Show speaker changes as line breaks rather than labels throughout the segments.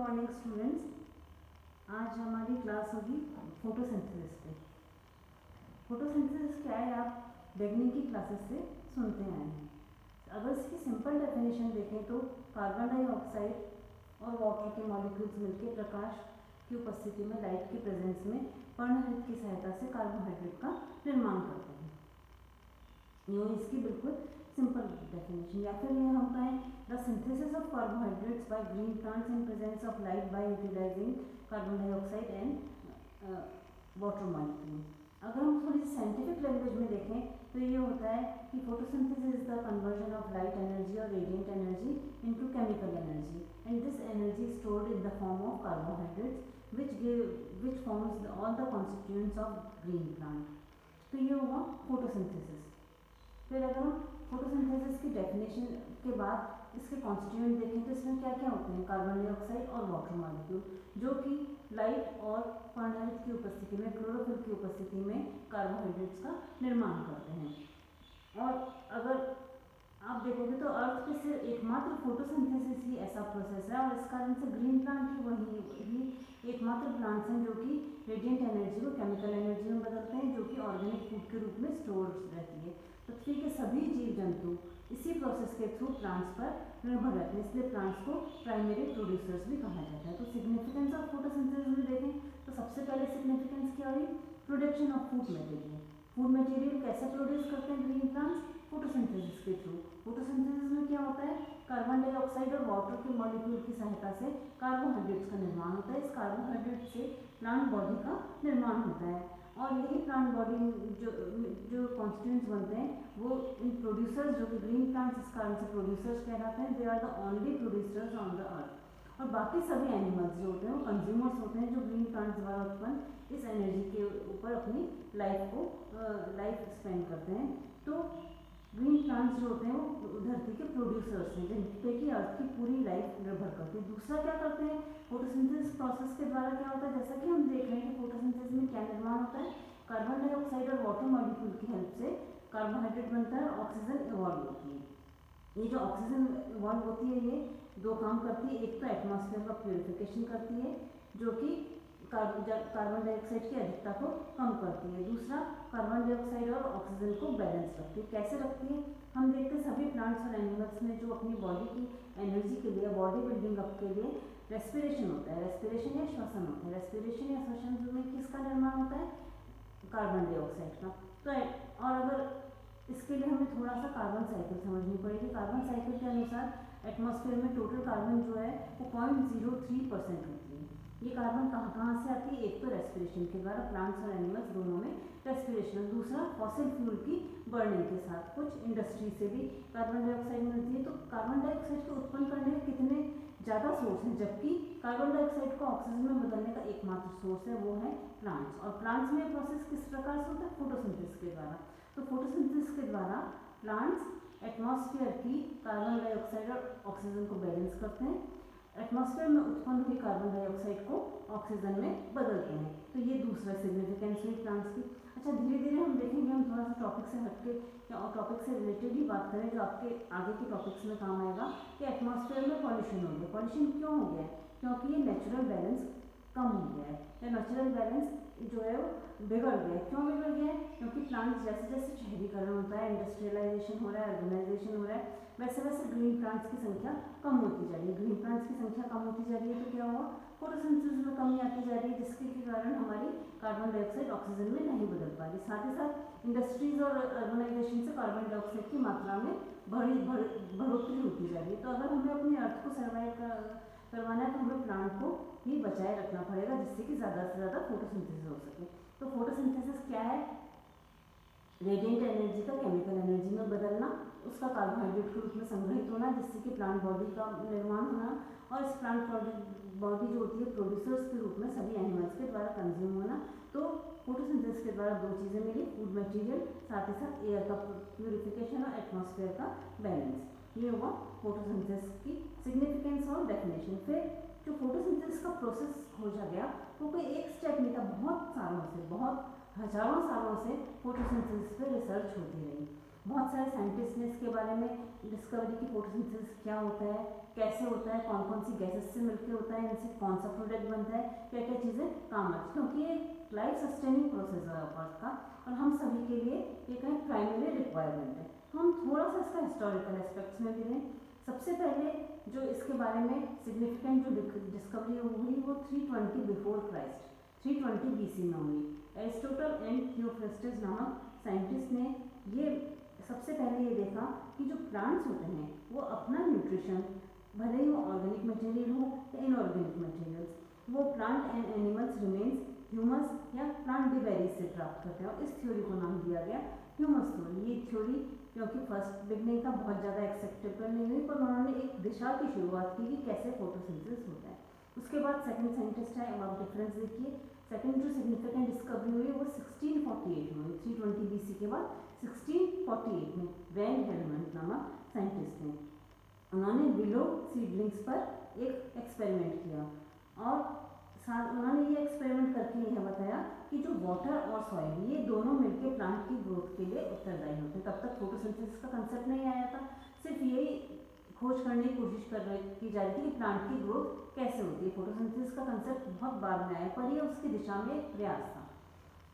Morning students. आज हमारी class होगी फोटोसिंथेसिस पे। फोटोसिंथेसिस क्या है, आप बिगनिंग की क्लासेस से सुनते आए हैं। अगर इसकी सिंपल डेफिनेशन देखें तो कार्बन डाइऑक्साइड और वाटर के मॉलिक्यूल्स मिलकर प्रकाश की उपस्थिति में, लाइट की प्रेजेंस में पर्णहरित की सहायता से कार्बोहाइड्रेट का निर्माण करते हैं। ये इसकी बिल्कुल सिंपल डेफिनेशन। या फिर ये हम कहें the synthesis of carbohydrates by green plants in presence of light by utilising carbon dioxide and water molecule. अगर हम थोड़ी साइंटिफिक लैंग्वेज में देखें तो ये होता है कि photosynthesis is the conversion of light energy और radiant energy into chemical energy, and this energy is stored in the form of carbohydrates which forms all the constituents of green plant। तो ये हुआ फोटोसिंथेसिस। फिर अगर हम photosynthesis की definition के बाद इसके कॉन्स्टिट्यूएंट देखें तो इसमें क्या क्या होते हैं, कार्बन डाइऑक्साइड और वाटर मॉलिक्यूल, जो कि लाइट और पर्णहरित की उपस्थिति में, क्लोरोफिल की उपस्थिति में कार्बोहाइड्रेट्स का निर्माण करते हैं। और अगर आप देखोगे तो अर्थ पे सिर्फ एकमात्र फोटोसिंथेसिस ही ऐसा प्रोसेस है, और इस कारण से ग्रीन प्लांट ही एकमात्र प्लांट्स हैं जो कि रेडिएंट एनर्जी को केमिकल एनर्जी में बदलते हैं, जो कि ऑर्गेनिक फूड के रूप में स्टोर रहती है। पृथ्वी के सभी जीव जंतु इसी प्रोसेस के थ्रू प्लांट्स पर निर्भर रहते हैं, इसलिए प्लांट्स को प्राइमरी प्रोड्यूसर्स भी कहा जाता है। तो सिग्निफिकेंस ऑफ फोटोसिंथेसिस में देखें तो सबसे पहले सिग्निफिकेंस क्या हुई, production of food material. Food material कैसे प्रोड्यूस करते हैं ग्रीन प्लांट्स, फोटोसिंथेसिस के थ्रू। फोटोसिंथेसिस में क्या होता है, कार्बन डाइऑक्साइड और वाटर के मॉलिक्यूल की सहायता से कार्बोहाइड्रेट्स का निर्माण होता है। इस कार्बोहाइड्रेट से प्लांट बॉडी का निर्माण होता है, और यही प्लांट बॉडी जो कॉन्स्टिट्यूएंट्स बनते हैं वो इन प्रोड्यूसर्स, जो कि ग्रीन प्लांट्स इस कारण से प्रोड्यूसर्स कहलाते हैं। They are the only producers on the earth. और बाकी सभी एनिमल्स जो होते हैं वो कंज्यूमर्स होते हैं, जो ग्रीन प्लांट्स द्वारा उत्पन्न इस एनर्जी के ऊपर अपनी लाइफ स्पेंड करते हैं। तो ग्रीन प्लांट्स जो होते हैं वो धरती के प्रोड्यूसर्स हैं, जिन पे की अर्थ की पूरी लाइफ निर्भर करती है। दूसरा क्या करते हैं, फोटोसिंथेसिस प्रोसेस के द्वारा क्या होता है, जैसा कि हम देख रहे हैं कि फोटोसिंथेसिस में क्या निर्माण होता है, कार्बन डाइऑक्साइड और वाटर मॉलिक्यूल की हेल्प से कार्बोहाइड्रेट बनता है और ऑक्सीजन इवॉल्व होती है। ये जो ऑक्सीजन इवॉल्व होती है ये दो काम करती है, एक तो एटमॉस्फेयर का प्योरिफिकेशन करती है, जो कि कार्बन डाइऑक्साइड की अधिकता को कम करती है। दूसरा, कार्बन डाइऑक्साइड और ऑक्सीजन को बैलेंस रखती है। कैसे रखती है, हम देखते हैं सभी प्लांट्स और एनिमल्स में जो अपनी बॉडी की एनर्जी के लिए, बॉडी बिल्डिंग अप के लिए रेस्पिरेशन होता है, रेस्पिरेशन या श्वसन होता है। रेस्पिरेशन या श्वसन में किसका निर्माण होता है, कार्बन डाइऑक्साइड का। तो और अगर इसके लिए हमें थोड़ा सा कार्बन साइकिल समझनी पड़ेगी। कार्बन साइकिल के अनुसार एटमॉस्फेयर में टोटल कार्बन जो है वो 0.03% होती है। ये कार्बन कहाँ से आती है, एक तो रेस्पिरेशन के द्वारा, प्लांट्स और एनिमल्स दोनों में रेस्पिरेशन। दूसरा, फॉसिल फ्यूल की बर्निंग के साथ कुछ इंडस्ट्री से भी कार्बन डाइऑक्साइड मिलती है। तो कार्बन डाइऑक्साइड को उत्पन्न करने के कितने ज़्यादा सोर्स हैं, जबकि कार्बन डाइऑक्साइड को ऑक्सीजन में बदलने का एकमात्र सोर्स है वो है प्लांट्स। और प्लांट्स में प्रोसेस किस प्रकार से होता है, फोटोसिंथेसिस के द्वारा। तो फोटोसिंथेसिस के द्वारा प्लांट्स एटमॉस्फेयर की कार्बन डाइऑक्साइड और ऑक्सीजन को बैलेंस करते हैं, एटमॉस्फेयर में उत्पन्न हुई कार्बन डाइऑक्साइड को ऑक्सीजन में बदलते हैं। तो ये दूसरा सिग्निफिकेंस हुई प्लांट्स की। अच्छा, धीरे धीरे हम देखेंगे, हम थोड़ा सा टॉपिक से हटके या टॉपिक से रिलेटेड ही बात करें, जो आपके आगे के टॉपिक्स में काम आएगा, कि एटमॉस्फेयर में पॉल्यूशन हो गया। पॉल्यूशन क्यों हो गया है, क्योंकि ये नेचुरल बैलेंस कम हो गया है, या नेचुरल बैलेंस जो है वो बिगड़ गया है। क्यों बिगड़ गया है, क्योंकि प्लांट्स जैसे जैसे शहरीकरण होता है, इंडस्ट्रियलाइजेशन हो रहा है, अर्बनाइजेशन हो रहा है, वैसे वैसे ग्रीन प्लांट्स की संख्या कम होती जा रही है। ग्रीन प्लांट्स की संख्या कम होती जा रही है तो क्या हुआ, फोटोसिंथेसिस में कमी आती जा रही है, जिसके कारण हमारी कार्बन डाइऑक्साइड ऑक्सीजन में नहीं बदल पा रही। साथ ही साथ इंडस्ट्रीज और अर्बनाइजेशन से कार्बन डाइऑक्साइड की मात्रा में बढ़ोतरी होती जा रही है। तो अगर हमें अपनी अर्थ को सर्वाइव करवाना है तो हमें प्लांट को ही बचाए रखना पड़ेगा, जिससे कि ज़्यादा से ज़्यादा फोटोसिंथेसिस हो सके। तो फोटोसिंथेसिस क्या है, रेडिएंट एनर्जी का केमिकल एनर्जी में बदलना, उसका कार्बोहाइड्रेट के रूप में संग्रहित होना, जिससे कि प्लांट बॉडी का निर्माण होना, और इस प्लांट बॉडी जो होती है प्रोड्यूसर्स के रूप में सभी एनिमल्स के द्वारा कंज्यूम होना। तो फोटोसिंथेसिस के द्वारा दो चीज़ें मिली, फूड मटेरियल, साथ ही साथ एयर का प्यूरिफिकेशन और एटमॉस्फेयर का बैलेंस। ये हुआ फोटोसिंथेसिस की सिग्निफिकेंस और डेफिनेशन। फिर जो फोटोसिंथेसिस का प्रोसेस हो जा गया, वो कोई एक स्टेप नहीं था, बहुत हजारों सालों से फोटोसिंथेसिस पे रिसर्च होती रही। बहुत सारे साइंटिस्ट ने इसके बारे में डिस्कवरी की फोटोसिंथेसिस क्या होता है, कैसे होता है, कौन कौन सी गैसेस से मिलकर होता है, इनसे कौन सा प्रोडक्ट बनता है, क्या क्या चीज़ें काम आती है, क्योंकि ये लाइफ सस्टेनिंग प्रोसेस है अर्थ का और हम सभी के लिए ये कहीं प्राइमरी रिक्वायरमेंट है। तो हम थोड़ा सा इसका हिस्टोरिकल एस्पेक्ट्स में भी रहें। सबसे पहले जो इसके बारे में सिग्निफिकेंट जो डिस्कवरी हुई वो 320 बिफोर क्राइस्ट, 320 BC में हुई। एरिस्टोटल एंड थियोफ्रास्टस नामक साइंटिस्ट ने ये सबसे पहले ये देखा कि जो प्लांट्स होते हैं वो अपना न्यूट्रिशन, भले ही वो ऑर्गेनिक मटेरियल हो या इनऑर्गेनिक मटेरियल्स, वो plant and animals remains humus या प्लांट डिबेरीज से प्राप्त करते हैं और इस थ्योरी को नाम दिया गया ह्यूमस थ्योरी। ये थ्योरी क्योंकि फर्स्ट बिगनिंग का बहुत ज़्यादा एक्सेप्टेबल नहीं हुई, पर उन्होंने एक दिशा की शुरुआत की कि कैसे फोटोसिंथेसिस होता है। उसके बाद सेकंड साइंटिस्ट है, अब आप डिफरेंस देखिए। सेकंड जो सिग्निफिकेंट डिस्कवरी हुई वो 1648 में हुई, 320 BC के बाद 1648 में वैन हेलमंट नामक साइंटिस्ट ने, उन्होंने विलो सीडलिंग्स पर एक एक्सपेरिमेंट किया और साथ उन्होंने ये एक्सपेरिमेंट करके यह बताया कि जो वाटर और सॉइल ये दोनों मिलकर प्लांट की ग्रोथ के लिए उत्तरदायी होते हैं। तब तक फोटोसिंथेसिस का कंसेप्ट नहीं आया था, सिर्फ यही खोज करने की कोशिश की जा रही थी कि प्लांट की ग्रोथ कैसे होती है। फोटोसिंथेसिस का कंसेप्ट बहुत बाद में आया, पर ये उसकी दिशा में एक प्रयास था।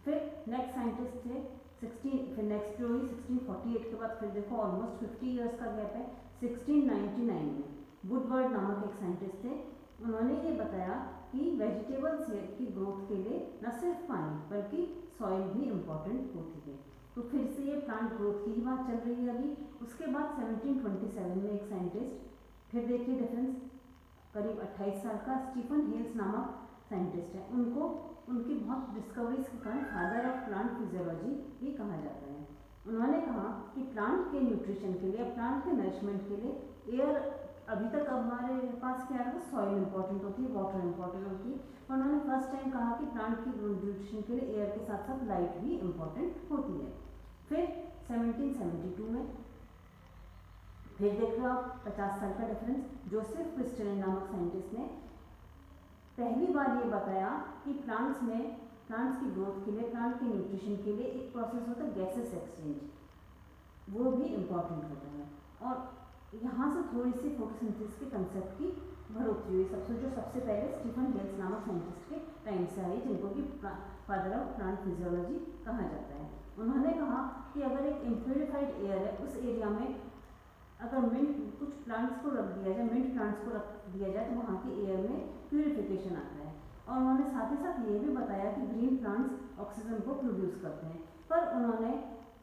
फिर नेक्स्ट साइंटिस्ट थे 16, फिर नेक्स्ट जो हुई 1648 के बाद फिर देखो ऑलमोस्ट 50 ईयर्स का गैप है। 1699 में वुडवर्ड नामक एक साइंटिस्ट थे, उन्होंने ये बताया कि वेजिटेबल्स की ग्रोथ के लिए न सिर्फ पानी बल्कि सॉइल भी इम्पॉर्टेंट होती है। तो फिर से ये प्लांट ग्रोथ की ही बात चल रही है अभी। उसके बाद 1727 में एक साइंटिस्ट, फिर देखिए डिफरेंस, करीब 28 साल का स्टीफन हेल्स नामक साइंटिस्ट है, उनको उनकी बहुत डिस्कवरीज के कारण फादर ऑफ प्लांट फिजियोलॉजी भी कहा जाता है। उन्होंने कहा कि प्लांट के न्यूट्रिशन के लिए, प्लांट के नरिशमेंट के लिए एयर, अभी तक हमारे पास क्या है, सॉइल इंपॉर्टेंट होती है, वाटर इंपॉर्टेंट होती है, और उन्होंने फर्स्ट टाइम कहा कि प्लांट की न्यूट्रिशन के लिए एयर के साथ साथ लाइट भी इंपॉर्टेंट होती है। फिर 1772 में फिर देख लो आप 50 साल का डिफरेंस, जोसेफ क्रिस्टलन नामक साइंटिस्ट ने पहली बार ये बताया कि प्लांट्स में, प्लांट्स की ग्रोथ के लिए, प्लांट के न्यूट्रिशन के लिए एक प्रोसेस होता है गैसेस एक्सचेंज, वो भी इम्पॉर्टेंट होता है। और यहाँ से थोड़ी सी फोटोसिंथेसिस के कंसेप्ट की बढ़ोतरी हुई। सबसे पहले स्टीफन हेल्स नामक साइंटिस्ट के टाइम से आई, जिनको कि फादर ऑफ प्लांट फिजियोलॉजी कहा जाता है। उन्होंने कहा कि अगर एक इम्प्यूरिफाइड एयर है, उस एरिया में अगर मिंट कुछ प्लांट्स को रख दिया जाए, मिंट प्लांट्स को रख दिया जाए, तो वहाँ की एयर में प्यूरिफिकेशन आता है। और उन्होंने साथ ही साथ ये भी बताया कि ग्रीन प्लांट्स ऑक्सीजन को प्रोड्यूस करते हैं। पर उन्होंने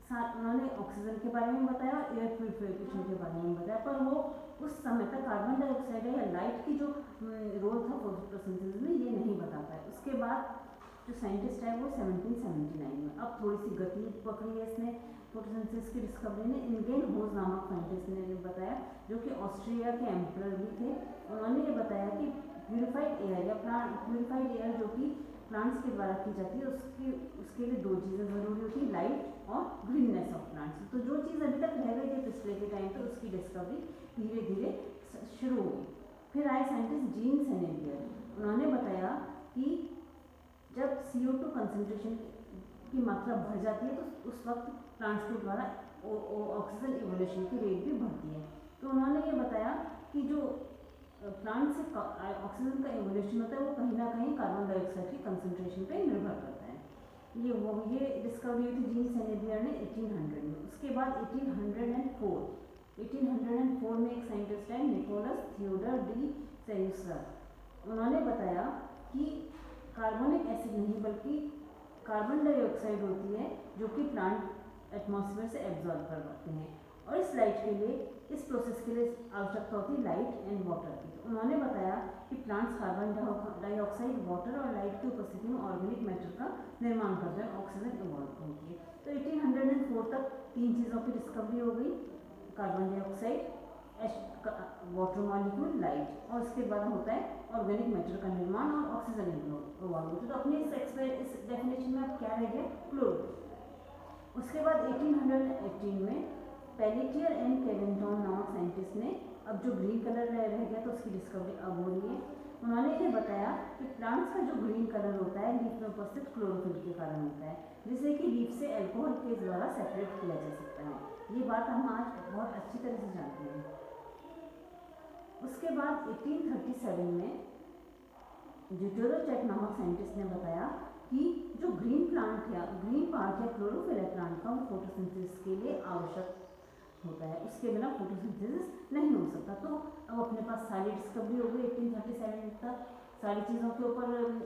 ऑक्सीजन के बारे में बताया और एयर प्यूरिफिकेशन के बारे में बताया, पर वो उस समय तक कार्बन डाइऑक्साइड या लाइट की जो रोल था फोटोसिंथेसिस में ये नहीं बता पाए। उसके बाद जो साइंटिस्ट है वो 1779 में, अब थोड़ी सी गति पकड़ी है इसने फोटोसिंथेसिस की डिस्कवरी ने। इंगेन होज नामक साइंटिस्ट ने बताया, जो कि ऑस्ट्रिया के एम्परर भी थे। उन्होंने ये बताया कि प्यूरिफाइड एयर या प्यूरिफाइड एयर जो कि प्लांट्स के द्वारा की जाती है, उसके लिए दो चीज़ें ज़रूरी होती है, लाइट और ग्रीननेस ऑफ प्लांट्स। तो जो चीज़ अभी तक रह गई थी पिछले के टाइम पे, उसकी डिस्कवरी धीरे धीरे शुरू हुई। फिर आए साइंटिस्ट जीन सेनेवियर, उन्होंने बताया कि जब CO2 कंसनट्रेशन की मात्रा बढ़ जाती है तो उस वक्त प्लांट्स के द्वारा ऑक्सीजन इवोल्यूशन की रेट भी बढ़ती है। तो उन्होंने ये बताया कि जो प्लांट से ऑक्सीजन का इवोल्यूशन होता है वो कहीं ना कहीं कार्बन डाइऑक्साइड की कंसनट्रेशन पे निर्भर करता है। ये डिस्कवरी हुई थी जीन सेनेवियर ने 1800 में। उसके बाद 1804 में एक साइंटिस्ट है निकोलस थियोडर डी सेल्यूसर, उन्होंने बताया कि कार्बोनिक एसिड नहीं बल्कि कार्बन डाइऑक्साइड होती है जो कि प्लांट एटमॉस्फेयर से एब्जॉर्ब कर पाते हैं, और इस लाइट के लिए, इस प्रोसेस के लिए आवश्यकता होती है लाइट एंड वाटर की। तो उन्होंने बताया कि प्लांट्स कार्बन डाइऑक्साइड, वाटर और लाइट की उपस्थिति में ऑर्गेनिक मैटर का निर्माण करते हैं, ऑक्सीजन इवॉल्व होती है। तो 1804 तक 3 चीज़ों की डिस्कवरी हो गई, carbon dioxide, water molecule, light, और उसके बाद होता है ऑर्गेनिक मैटर का निर्माण और ऑक्सीजन इवॉल्व होती है। तो अपने इस डेफिनेशन में आप क्या रह गया, क्लोरो। उसके बाद 1818 में पेलेटियर एंड केवेंटॉन नामक साइंटिस्ट ने, अब जो ग्रीन कलर रह गया तो उसकी डिस्कवरी अब हो रही है। उन्होंने ये बताया कि प्लांट्स का जो ग्रीन कलर होता है लीफ में उपस्थित क्लोरोफिल के कारण होता है, जिसे कि लीफ से अल्कोहल के द्वारा सेपरेट किया जा सकता है। ये बात हम आज बहुत अच्छी तरह से जानते हैं। उसके बाद 1837 में ड्यूटेरोचेक नामक साइंटिस्ट ने बताया कि जो ग्रीन पार्ट या क्लोरोफिल प्लांट का वो फोटोसिंथेसिस के लिए आवश्यक होता है, उसके बिना फोटोसिंथेसिस नहीं हो सकता। तो अब अपने पास सारी डिस्कवरी हो गई, 1837 तक सारी चीज़ों के ऊपर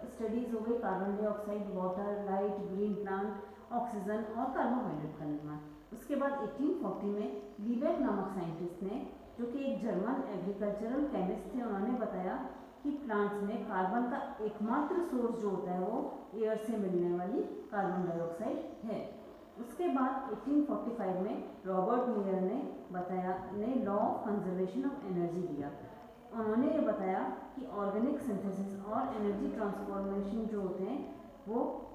स्टडीज़ हो गई, carbon dioxide, water, light, green plant, oxygen और कार्बोहाइड्रेट का निर्माण। उसके बाद 1840 में लीबेक नामक साइंटिस्ट ने, जो कि एक जर्मन एग्रीकल्चरल केमिस्ट थे, उन्होंने बताया कि प्लांट्स में कार्बन का एकमात्र सोर्स जो होता है वो एयर से मिलने वाली कार्बन डाइऑक्साइड है। उसके बाद 1845 में रॉबर्ट मेयर ने law of conservation of energy दिया। उन्होंने ये बताया कि ऑर्गेनिक सिंथेसिस और एनर्जी ट्रांसफॉर्मेशन जो होते हैं वो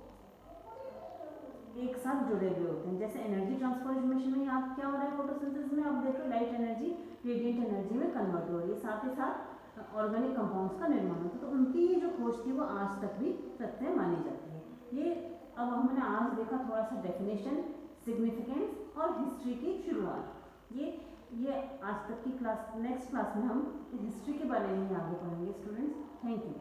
एक साथ जुड़े हुए होते हैं। जैसे एनर्जी ट्रांसफॉर्मेशन में आप क्या हो रहा है, फोटोसिंथेसिस में आप देखो लाइट एनर्जी रेडिएंट एनर्जी में कन्वर्ट हो रही है, साथ ही साथ ऑर्गेनिक कंपाउंड्स का निर्माण होता है। तो उनकी ये जो खोज थी वो आज तक भी सत्य मानी जाती है। ये अब हमने आज देखा थोड़ा सा डेफिनेशन, सिग्निफिकेंस और हिस्ट्री की शुरुआत। ये आज तक की क्लास, नेक्स्ट क्लास में हम हिस्ट्री के बारे में आगे पढ़ेंगे स्टूडेंट्स। Thank you.